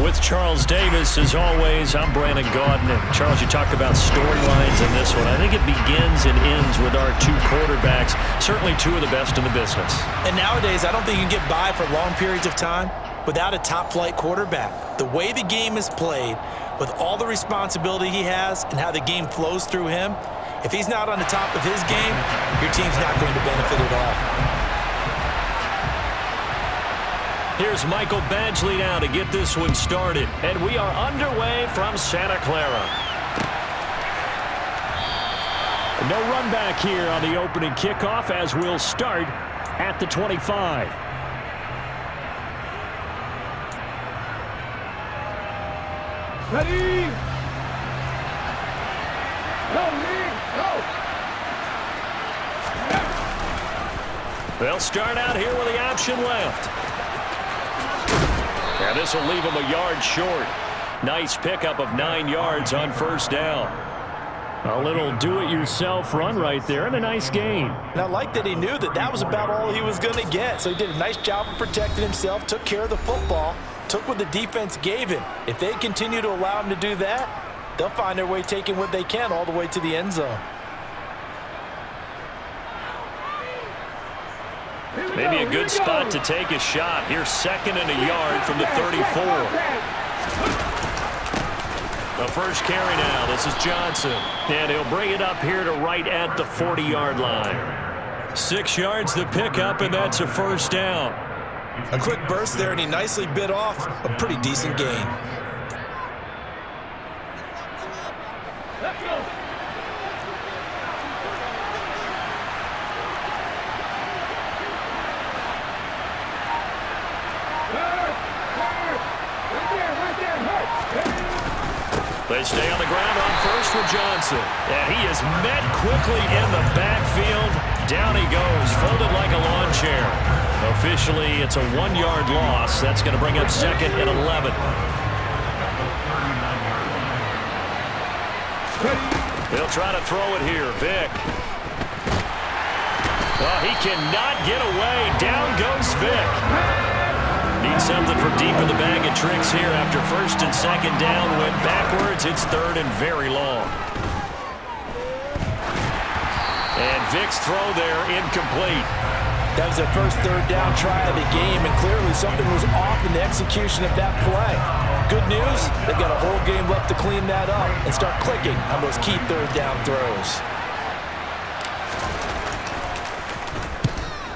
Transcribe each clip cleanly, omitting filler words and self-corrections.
With Charles Davis, as always, I'm Brandon Gaudin. And Charles, you talked about storylines in this one. I think it begins and ends with our two quarterbacks, certainly two of the best in the business. And nowadays, I don't think you can get by for long periods of time without a top-flight quarterback. The way the game is played, with all the responsibility he has and how the game flows through him, if he's not on the top of his game, your team's not going to benefit at all. Here's Michael Badgley now to get this one started. And we are underway from Santa Clara. No run back here on the opening kickoff as we'll start at the 25. Ready? Go, They'll start out here with the option left. And this will leave him a yard short. Nice pickup of 9 yards on first down. A little do-it-yourself run right there and a nice gain. And I like that he knew that that was about all he was going to get. So he did a nice job of protecting himself, took care of the football, took what the defense gave him. If they continue to allow him to do that, they'll find their way taking what they can all the way to the end zone. Maybe a good spot to take a shot. Here's 2nd and a yard from the 34. The first carry now. This is Johnson. And he'll bring it up here to right at the 40-yard line. 6 yards the pickup, and that's a first down. A quick burst there, and he nicely bit off a pretty decent gain. let's go. They stay on the ground on first for Johnson. And he is met quickly in the backfield. Down he goes, folded like a lawn chair. Officially, it's a 1-yard loss. That's going to bring up 2nd and 11. They'll try to throw it here. Vick. Well, he cannot get away. Down goes Vick. Need something from deep in the bag of tricks here after 1st and 2nd down. Went backwards. It's 3rd and very long. And Vick's throw there incomplete. That was their first 3rd down try of the game, and clearly something was off in the execution of that play. Good news, they've got a whole game left to clean that up and start clicking on those key 3rd down throws.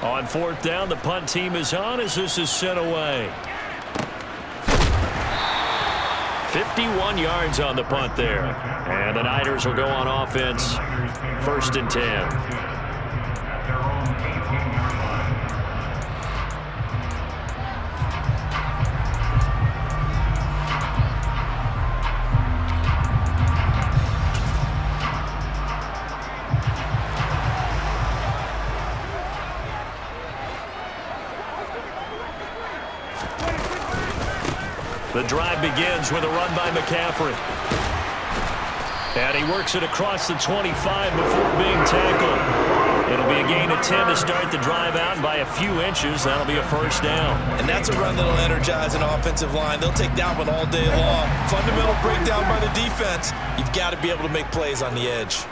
On 4th down, the punt team is on as this is sent away. 51 yards on the punt there. And the Niners will go on offense. 1st and 10. The drive begins with a run by McCaffrey. And he works it across the 25 before being tackled. It'll be a gain of 10 to start the drive out, and by a few inches, that'll be a first down. And that's a run that'll energize an offensive line. They'll take that one all day long. Fundamental breakdown by the defense. You've got to be able to make plays on the edge.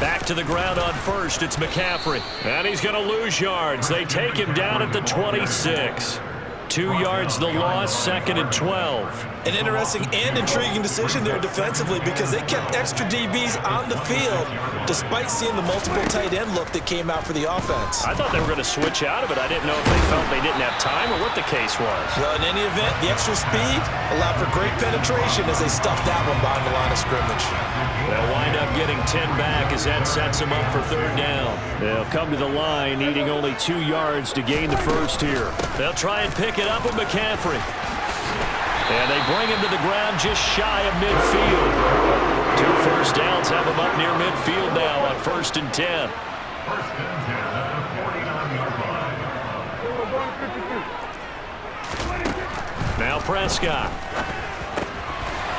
Back to the ground on first. It's McCaffrey. And he's going to lose yards. They take him down at the 26. 2 yards the loss, 2nd and 12. An interesting and intriguing decision there defensively because they kept extra DBs on the field despite seeing the multiple tight end look that came out for the offense. I thought they were going to switch out of it. I didn't know if they felt they didn't have time or what the case was. Well, in any event, the extra speed allowed for great penetration as they stuffed that one behind the line of scrimmage. They'll wind up getting 10 back as that sets them up for 3rd down. They'll come to the line needing only 2 yards to gain the first here. They'll try and pick it up with McCaffrey. And they bring him to the ground just shy of midfield. 2 first downs have him up near midfield now on 1st and 10. Now Prescott.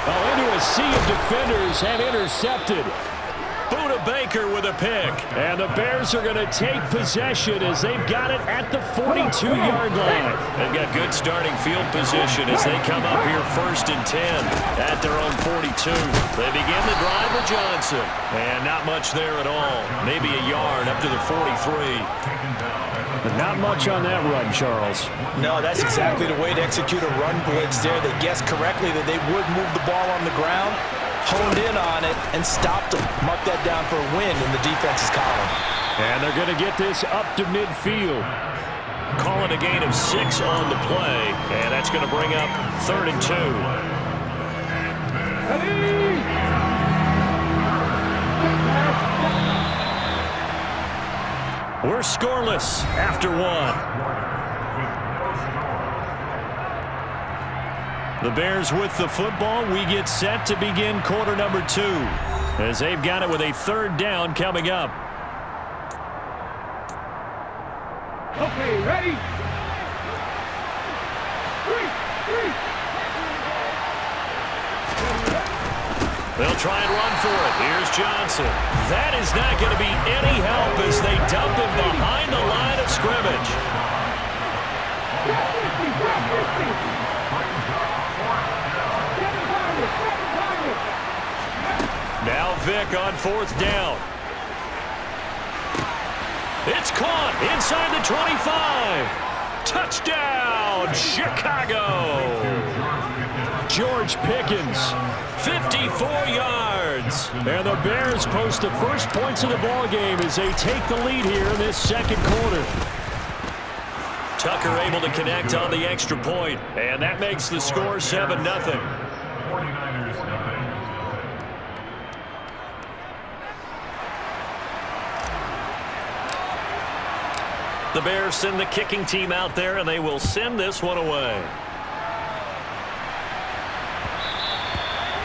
Into a sea of defenders and intercepted. Buda Baker with a pick. And the Bears are going to take possession as they've got it at the 42-yard line. They've got good starting field position as they come up here 1st and 10 at their own 42. They begin the drive with Johnson. And not much there at all. Maybe a yard up to the 43. But not much on that run, Charles. No, that's exactly the way to execute a run blitz there. They guessed correctly that they would move the ball on the ground, honed in on it, and stopped them. Mark that down for a win in the defense's column. And they're going to get this up to midfield. Calling a gain of 6 on the play, and that's going to bring up 3rd and 2. We're scoreless after 1. The Bears with the football. We get set to begin quarter number 2 as they've got it with a 3rd down coming up. Okay, ready? 3. They'll try and run for it. Here's Johnson. That is not going to be any help as they dump him behind the line of scrimmage. Now Vick on 4th down. It's caught inside the 25. Touchdown, Chicago. George Pickens, 54 yards. And the Bears post the first points of the ball game as they take the lead here in this 2nd quarter. Tucker able to connect on the extra point, and that makes the score 7-0. The Bears send the kicking team out there, and they will send this one away.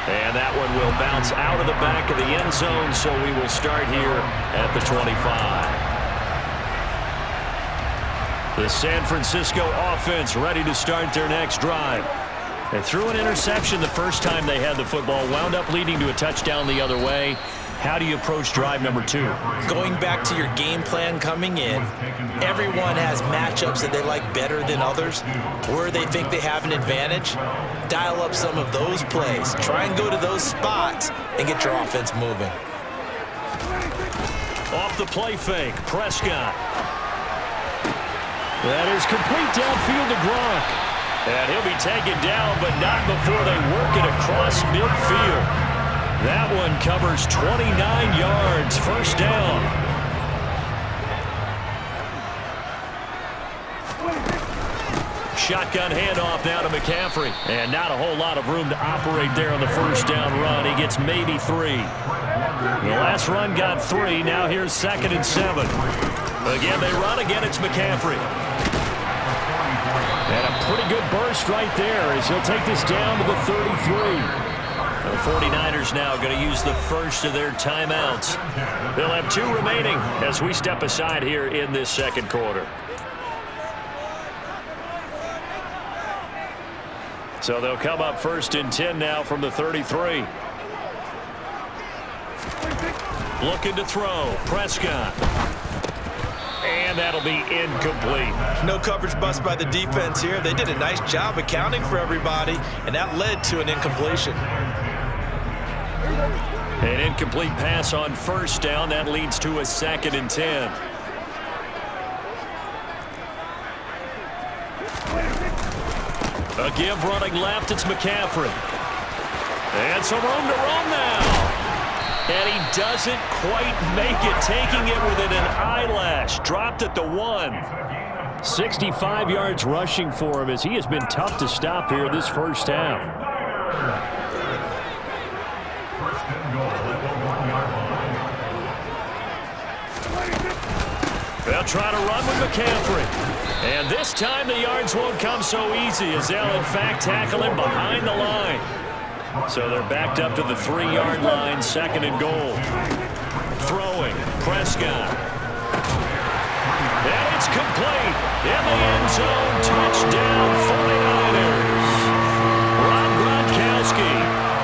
And that one will bounce out of the back of the end zone, so we will start here at the 25. The San Francisco offense ready to start their next drive. They threw an interception the first time they had the football, wound up leading to a touchdown the other way. How do you approach drive number 2? Going back to your game plan coming in, everyone has matchups that they like better than others, where they think they have an advantage. Dial up some of those plays. Try and go to those spots and get your offense moving. Off the play fake, Prescott. That is complete downfield to Gronk. And he'll be taken down, but not before they work it across midfield. That one covers 29 yards, 1st down. Shotgun handoff now to McCaffrey. And not a whole lot of room to operate there on the 1st down run. He gets maybe 3. The last run got 3. Now here's 2nd and 7. Again, they run. Again, it's McCaffrey. And a pretty good burst right there as he'll take this down to the 33. The 49ers now going to use the first of their timeouts. They'll have 2 remaining as we step aside here in this 2nd quarter. So they'll come up 1st and 10 now from the 33. Looking to throw. Prescott. And that'll be incomplete. No coverage bust by the defense here. They did a nice job accounting for everybody, and that led to an incompletion. An incomplete pass on first down. That leads to a 2nd and 10. A give running left. It's McCaffrey. And some room to roam now. And he doesn't quite make it, taking it within an eyelash. Dropped at the 1. 65 yards rushing for him as he has been tough to stop here this first half. They'll try to run with McCaffrey. And this time the yards won't come so easy as they'll in fact tackle him behind the line. So they're backed up to the 3-yard line, 2nd and goal. Throwing, Prescott. And it's complete. In the end zone, touchdown 49ers. Rob Gronkowski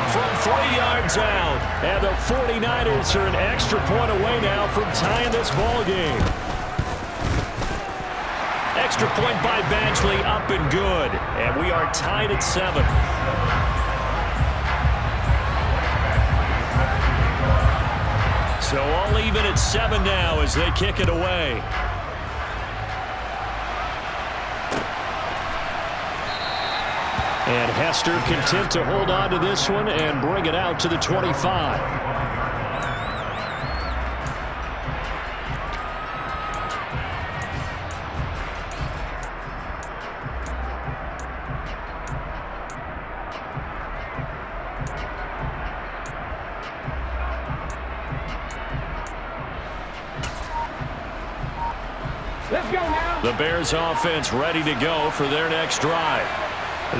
from 3 yards out. And the 49ers are an extra point away now from tying this ball game. Extra point by Badgley, up and good. And we are tied at 7. So all even at 7 now as they kick it away. And Hester content to hold on to this one and bring it out to the 25. Let's go now. The Bears offense ready to go for their next drive.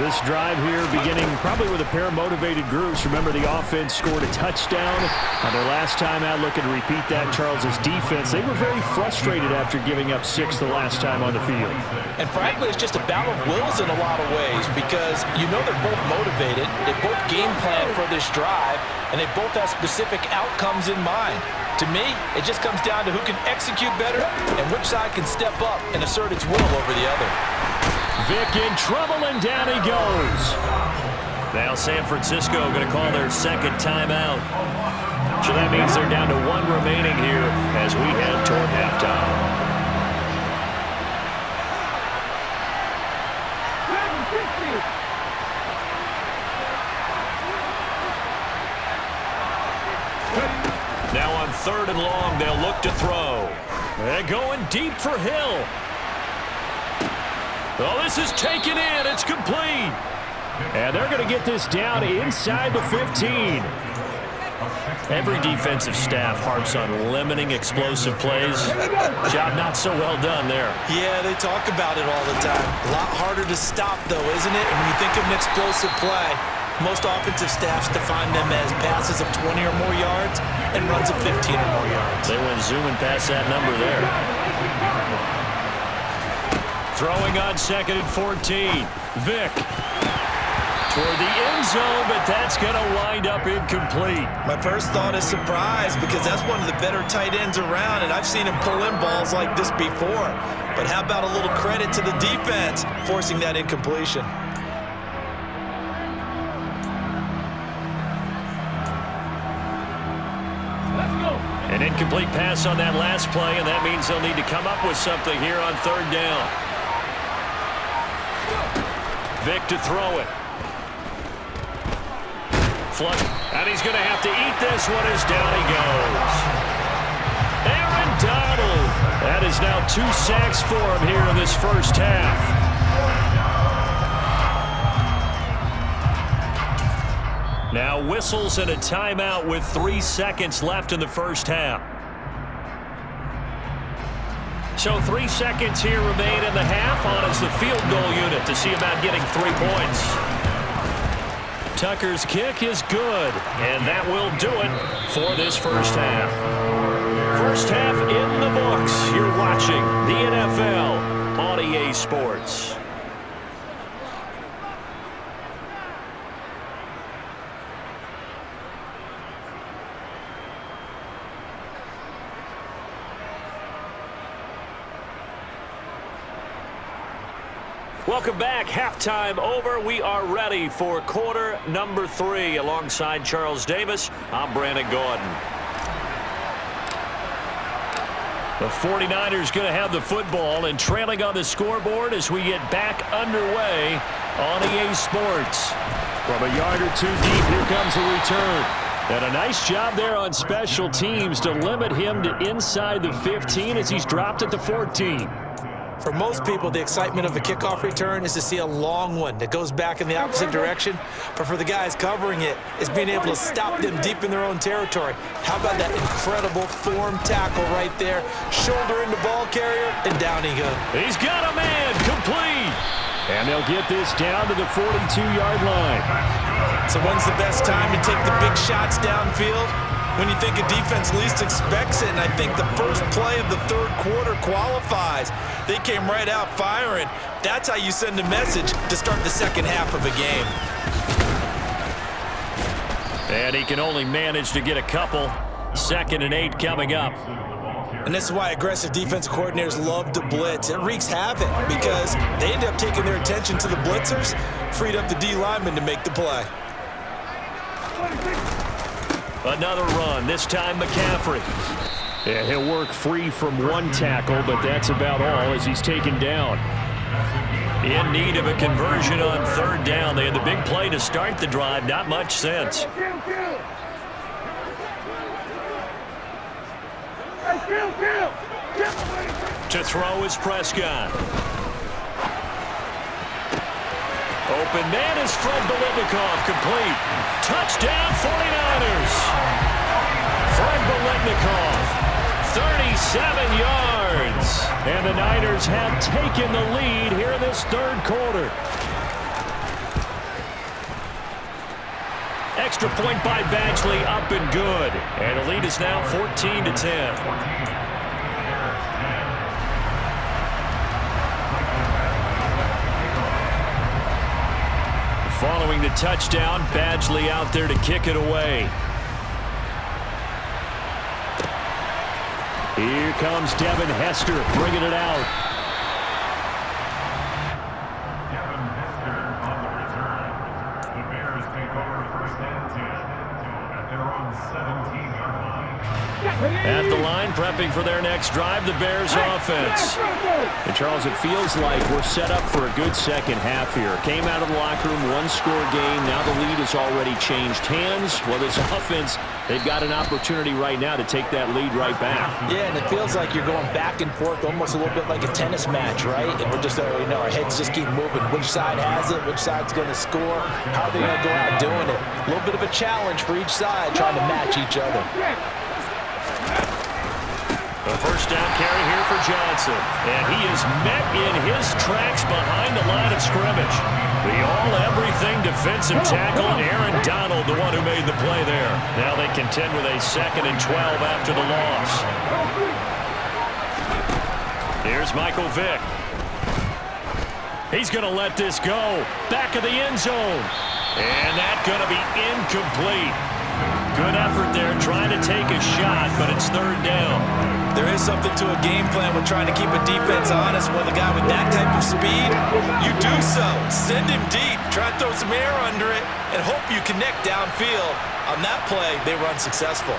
This drive here beginning probably with a pair of motivated groups. Remember, the offense scored a touchdown on their last time out. Looking to repeat that. Charles's defense, they were very frustrated after giving up 6 the last time on the field. And frankly, it's just a battle of wills in a lot of ways because you know they're both motivated. They both game plan for this drive, and they both have specific outcomes in mind. To me, it just comes down to who can execute better and which side can step up and assert its will over the other. Vick in trouble, and down he goes. Now San Francisco going to call their 2nd timeout. So that means they're down to 1 remaining here as we head toward halftime. Now on 3rd and long, they'll look to throw. They're going deep for Hill. Oh, this is taken in. It's complete. And they're going to get this down inside the 15. Every defensive staff harps on limiting explosive plays. Job not so well done there. Yeah, they talk about it all the time. A lot harder to stop, though, isn't it? And when you think of an explosive play, most offensive staffs define them as passes of 20 or more yards and runs of 15 or more yards. They went zooming past that number there. Throwing on 2nd and 14. Vick toward the end zone, but that's going to wind up incomplete. My first thought is surprise because that's one of the better tight ends around, and I've seen him pull in balls like this before. But how about a little credit to the defense forcing that incompletion? An incomplete pass on that last play, and that means they'll need to come up with something here on 3rd down. Vick to throw it. Flush, and he's going to have to eat this one as down he goes. Aaron Donald. That is now 2 sacks for him here in this first half. Now whistles and a timeout with 3 seconds left in the first half. So 3 seconds here remain in the half. On is the field goal unit to see about getting 3 points. Tucker's kick is good, and that will do it for this first half. First half in the books. You're watching the NFL on EA Sports. Welcome back. Halftime over. We are ready for quarter number 3. Alongside Charles Davis, I'm Brandon Gordon. The 49ers going to have the football and trailing on the scoreboard as we get back underway on EA Sports. From a yard or two deep, here comes the return. And a nice job there on special teams to limit him to inside the 15 as he's dropped at the 14. For most people, the excitement of a kickoff return is to see a long one that goes back in the opposite direction. But for the guys covering it, it's being able to stop them deep in their own territory. How about that incredible form tackle right there? Shoulder in the ball carrier, and down he goes. He's got a man, complete. And they'll get this down to the 42-yard line. So when's the best time to take the big shots downfield? When you think a defense least expects it, and I think the first play of the third quarter qualifies. They came right out firing. That's how you send a message to start the second half of a game. And he can only manage to get a couple. 2nd and 8 coming up. And this is why aggressive defense coordinators love to blitz. It wreaks havoc because they end up taking their attention to the blitzers, freed up the D lineman to make the play. Another run, this time McCaffrey. Yeah, he'll work free from one tackle, but that's about all as he's taken down. In need of a conversion on 3rd down. They had the big play to start the drive. Not much sense. To throw is Prescott. Open man is Fred Biletnikoff, complete. Touchdown 49ers. Fred Biletnikoff, 37 yards. And the Niners have taken the lead here in this third quarter. Extra point by Badgley, up and good. And the lead is now 14-10. Following the touchdown, Badgley out there to kick it away. Here comes Devin Hester bringing it out. Devin Hester on the return. The Bears take over 1st and 10 at their own 17-yard line. At the line, prepping for their next drive, the Bears offense. And Charles, it feels like we're set up for a good second half here. Came out of the locker room, one-score game. Now the lead has already changed hands. Well, this offense, they've got an opportunity right now to take that lead right back. Yeah, and it feels like you're going back and forth, almost a little bit like a tennis match, right? And we're just, our heads just keep moving. Which side has it? Which side's going to score? How are they going to go out doing it? A little bit of a challenge for each side, trying to match each other. A first down carry here for Johnson. And he is met in his tracks behind the line of scrimmage. The all-everything defensive tackle, and Aaron Donald, the one who made the play there. Now they contend with a 2nd and 12 after the loss. Here's Michael Vick. He's going to let this go. Back of the end zone. And that's going to be incomplete. Good effort there trying to take a shot, but it's 3rd down. There is something to a game plan with trying to keep a defense honest. With a guy with that type of speed, you do so. Send him deep, try to throw some air under it, and hope you connect downfield. On that play, they were unsuccessful.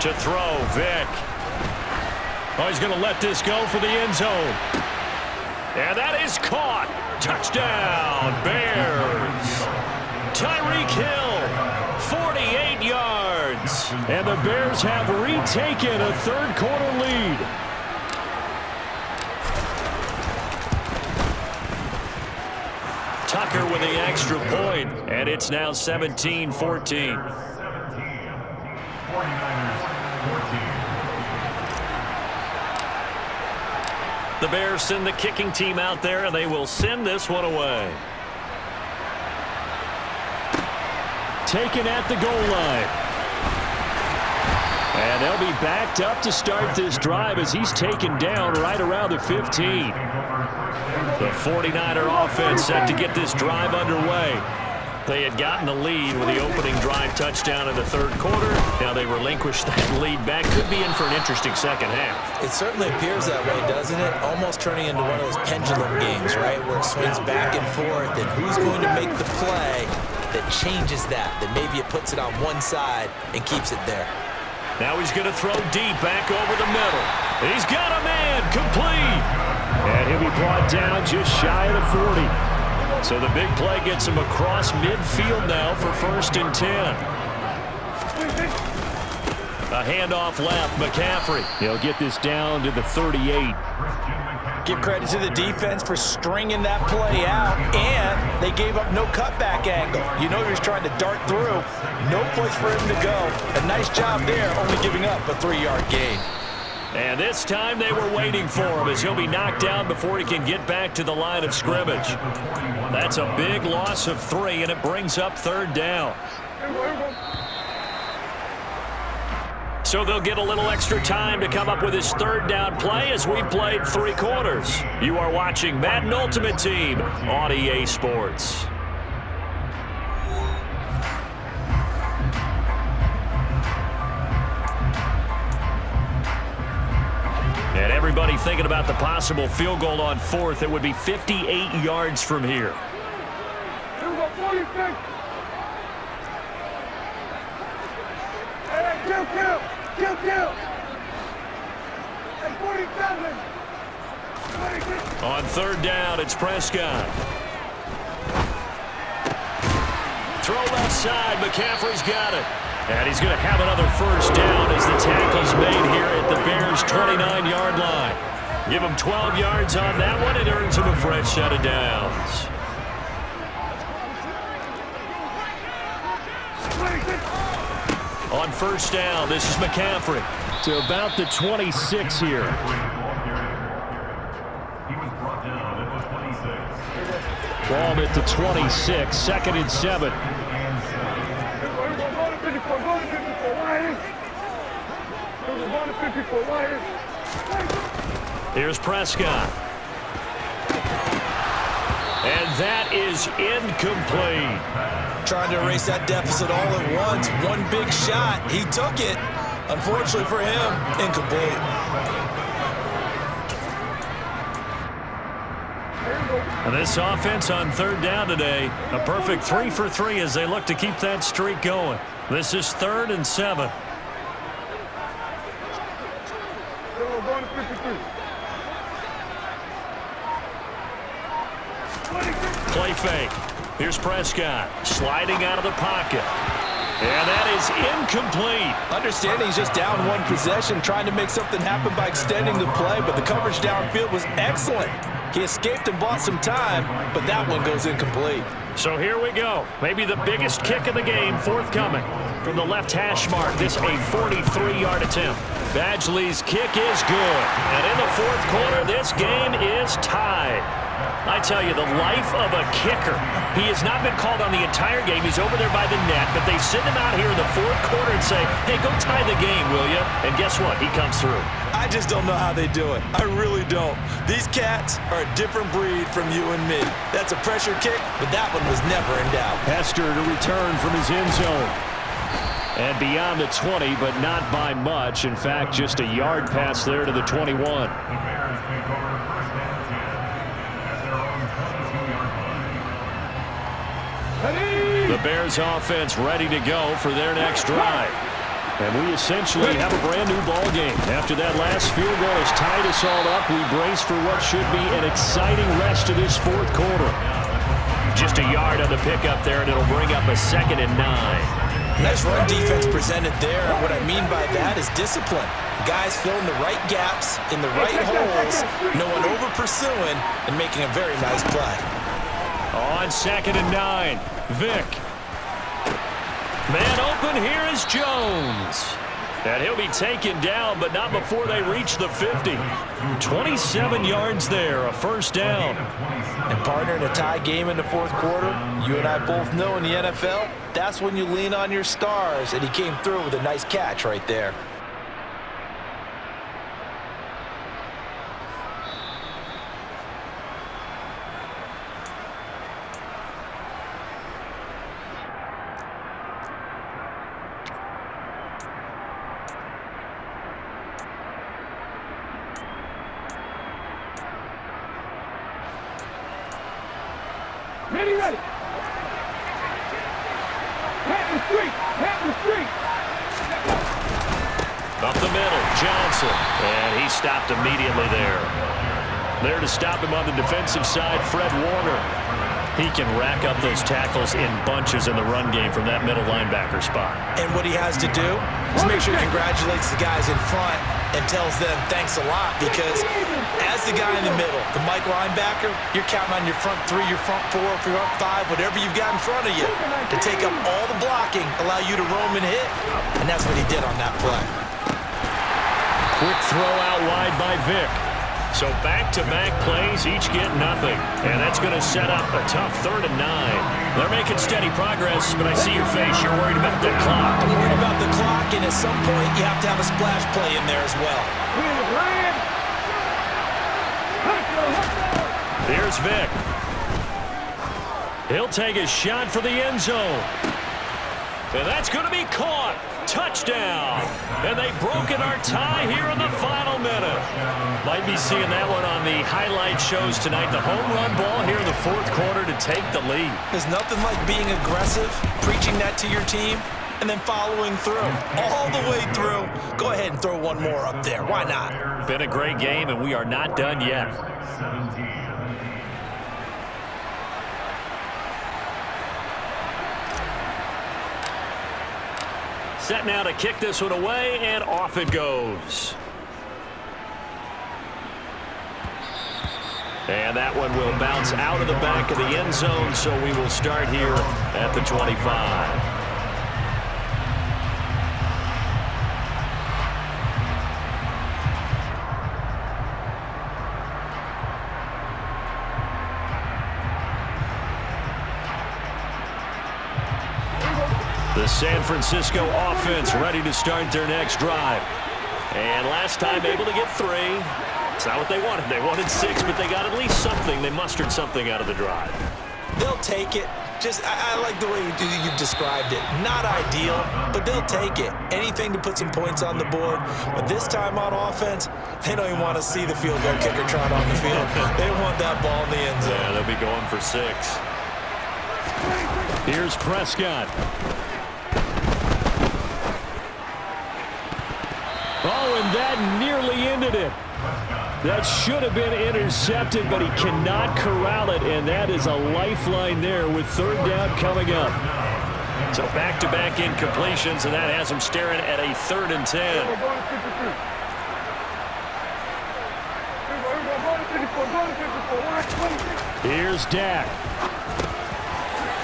To throw, Vick. Oh, he's going to let this go for the end zone. And that is caught. Touchdown, Bears. Tyreek Hill, 48 yards. And the Bears have retaken a third quarter lead. Tucker with the extra point, and it's now 17-14. 17, 49ers 14. The Bears send the kicking team out there, and they will send this one away. Taken at the goal line. And they'll be backed up to start this drive as he's taken down right around the 15. The 49er offense set to get this drive underway. They had gotten the lead with the opening drive touchdown in the third quarter. Now they relinquished that lead back. Could be in for an interesting second half. It certainly appears that way, doesn't it? Almost turning into one of those pendulum games, right, where it swings back and forth, and who's going to make the play that changes that maybe it puts it on one side and keeps it there. Now he's going to throw deep back over the middle. He's got a man complete. And he'll be brought down just shy of the 40. So the big play gets him across midfield now for 1st and 10. A handoff left, McCaffrey. He'll get this down to the 38. Give credit to the defense for stringing that play out, and they gave up no cutback angle. You know he was trying to dart through. No place for him to go. A nice job there, only giving up a 3-yard gain. And this time they were waiting for him as he'll be knocked down before he can get back to the line of scrimmage. That's a big loss of 3, and it brings up 3rd down. So they'll get a little extra time to come up with his 3rd down play as we played 3 quarters. You are watching Madden Ultimate Team on EA Sports. And everybody thinking about the possible field goal on 4th. It would be 58 yards from here. On 3rd down, it's Prescott. Throw left side. McCaffrey's got it. And he's going to have another 1st down as the tackle's made here at the Bears' 29-yard line. Give him 12 yards on that one. It earns him a fresh set of downs. On 1st down, this is McCaffrey to about the 26 here. Ball at the 26, 2nd and 7. Here's Prescott. And that is incomplete. Trying to erase that deficit all at once. One big shot. He took it. Unfortunately for him, incomplete. And this offense on 3rd down today, a perfect 3 for 3 as they look to keep that streak going. This is 3rd and 7. Play fake. Here's Prescott sliding out of the pocket. And that is incomplete. Understanding he's just down one possession, trying to make something happen by extending the play, but the coverage downfield was excellent. He escaped and bought some time, but that one goes incomplete. So here we go. Maybe the biggest kick of the game forthcoming. From the left hash mark, this a 43-yard attempt. Badgley's kick is good. And in the 4th quarter, this game is tied. I tell you, the life of a kicker. He has not been called on the entire game. He's over there by the net, but they send him out here in the 4th quarter and say, hey, go tie the game, will you? And guess what? He comes through. I just don't know how they do it. I really don't. These cats are a different breed from you and me. That's a pressure kick, but that one was never in doubt. Hester to return from his end zone. And beyond the 20, but not by much. In fact, just a yard pass there to the 21. The Bears offense ready to go for their next drive. And we essentially have a brand new ball game. After that last field goal has tied us all up, we brace for what should be an exciting rest of this 4th quarter. Just a yard on the pickup there, and it'll bring up a 2nd and 9. Nice run defense presented there, and what I mean by that is discipline. Guys filling the right gaps in the right holes, no one over pursuing, and making a very nice play. On 2nd and 9, Vick. Man open, here is Jones. And he'll be taken down, but not before they reach the 50. 27 yards there, a 1st down. And partner, in a tie game in the 4th quarter, you and I both know in the NFL, that's when you lean on your stars, and he came through with a nice catch right there. Ready, ready. Hat in the street. Hat in the street. Up the middle, Johnson. And he stopped immediately there. There to stop him on the defensive side, Fred Warner. He can rack up those tackles in bunches in the run game from that middle linebacker spot. And what he has to do is make sure he congratulates the guys in front and tells them thanks a lot, because as the guy in the middle, the Mike linebacker, you're counting on your front three, your front four, your front five, whatever you've got in front of you to take up all the blocking, allow you to roam and hit. And that's what he did on that play. Quick throw out wide by Vick. So back-to-back plays, each get nothing. And that's going to set up a tough 3rd and 9. They're making steady progress, but I see your face. You're worried about the clock. I'm worried about the clock, and at some point, you have to have a splash play in there as well. Here's Vick. He'll take a shot for the end zone. And that's going to be caught. Touchdown. And they've broken our tie here in the final minute. Might be seeing that one on the highlight shows tonight. The home run ball here in the 4th quarter to take the lead. There's nothing like being aggressive, preaching that to your team, and then following through. All the way through. Go ahead and throw one more up there. Why not? Been a great game, and we are not done yet. 17. Set now to kick this one away, and off it goes. And that one will bounce out of the back of the end zone, so we will start here at the 25. The San Francisco offense ready to start their next drive. And last time able to get 3. It's not what they wanted. They wanted 6, but they got at least something. They mustered something out of the drive. They'll take it. I like the way you've described it. Not ideal, but they'll take it. Anything to put some points on the board. But this time on offense, they don't even want to see the field goal kicker trot on the field. They want that ball in the end zone. Yeah, they'll be going for 6. Here's Prescott. Oh, and that nearly ended it. That should have been intercepted, but he cannot corral it, and that is a lifeline there with 3rd down coming up. So back-to-back incompletions, and that has him staring at a 3rd and 10. Here's Dak.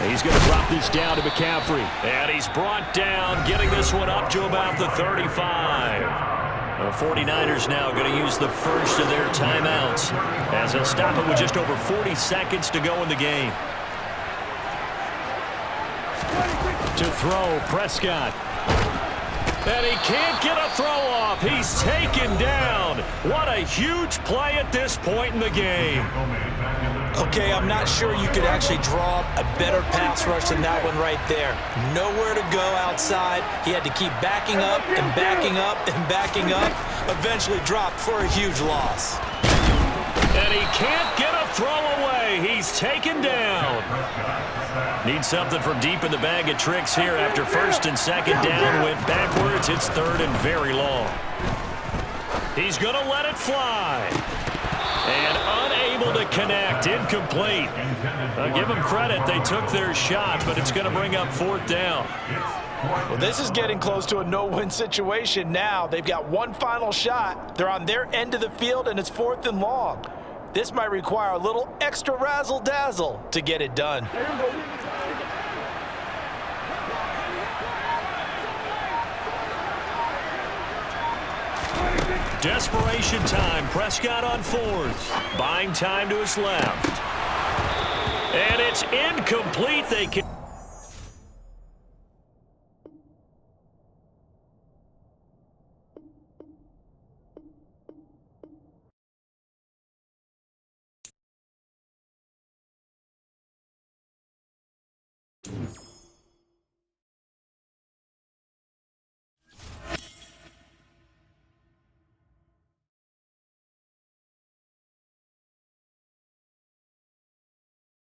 He's going to drop this down to McCaffrey. And he's brought down, getting this one up to about the 35. The 49ers now going to use the first of their timeouts as they'll stop it with just over 40 seconds to go in the game. To throw, Prescott. And he can't get a throw off. He's taken down. What a huge play at this point in the game. Okay, I'm not sure you could actually draw up a better pass rush than that one right there. Nowhere to go outside. He had to keep backing up and backing up and backing up. Eventually dropped for a huge loss. And he can't get a throw away. He's taken down. Needs something from deep in the bag of tricks here after 1st and 2nd down. Went backwards. It's 3rd and very long. He's going to let it fly. And unable to connect. Incomplete. I'll give them credit. They took their shot, but it's going to bring up 4th down. Well, this is getting close to a no-win situation now. They've got one final shot. They're on their end of the field, and it's 4th and long. This might require a little extra razzle-dazzle to get it done. Desperation time. Prescott on 4th. Buying time to his left. And it's incomplete. They can...